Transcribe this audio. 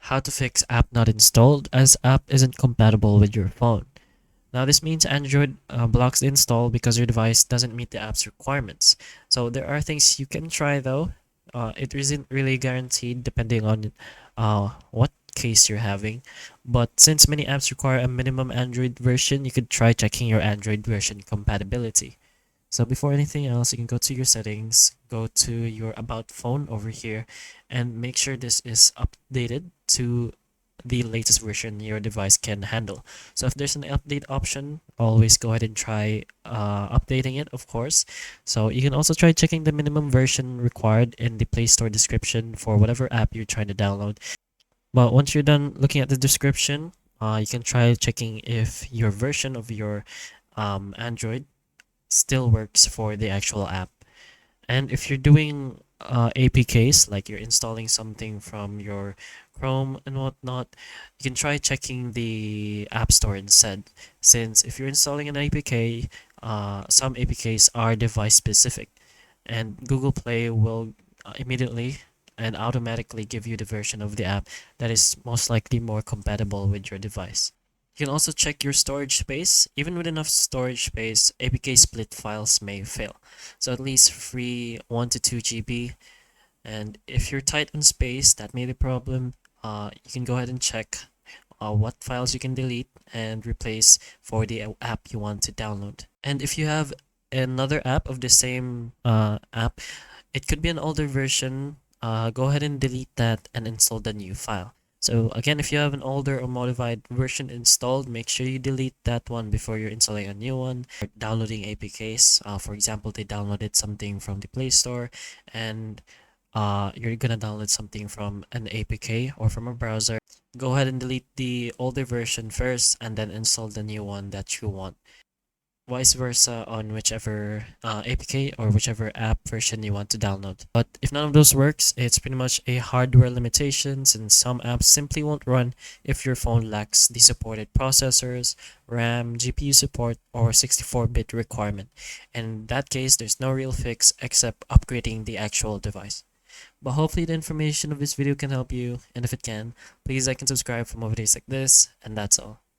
how to fix app not installed as app isn't compatible with your phone. Now, this means Android blocks the install because your device doesn't meet the app's requirements. So there are things you can try though. It isn't really guaranteed depending on what case you're having. But since many apps require a minimum Android version, you could try checking your Android version compatibility. So before anything else, you can go to your settings, go to your about phone over here, and make sure this is updated to the latest version your device can handle. So if there's an update option, always go ahead and try updating it, of course. So you can also try checking the minimum version required in the Play Store description for whatever app you're trying to download. But once you're done looking at the description, you can try checking if your version of your Android still works for the actual app. And if you're doing APKs, like you're installing something from your Chrome and whatnot, you can try checking the App Store instead. Since if you're installing an APK, some APKs are device specific, and Google Play will immediately and automatically give you the version of the app that is most likely more compatible with your device. You can also check your storage space. Even with enough storage space, APK split files may fail. So at least free 1 to 2 GB. And if you're tight on space, that may be a problem. You can go ahead and check what files you can delete and replace for the app you want to download. And if you have another app of the same app, it could be an older version. Go ahead and delete that and install the new file. So again, if you have an older or modified version installed, make sure you delete that one before you're installing a new one. Downloading APKs, for example, they downloaded something from the Play Store, and you're gonna download something from an APK or from a browser. Go ahead and delete the older version first, and then install the new one that you want. Vice versa on whichever APK or whichever app version you want to download. But if none of those works, it's pretty much a hardware limitation, since some apps simply won't run if your phone lacks the supported processors, RAM, GPU support, or 64-bit requirement. In that case, there's no real fix except upgrading the actual device. But hopefully the information of this video can help you, and if it can, please like and subscribe for more videos like this, and that's all.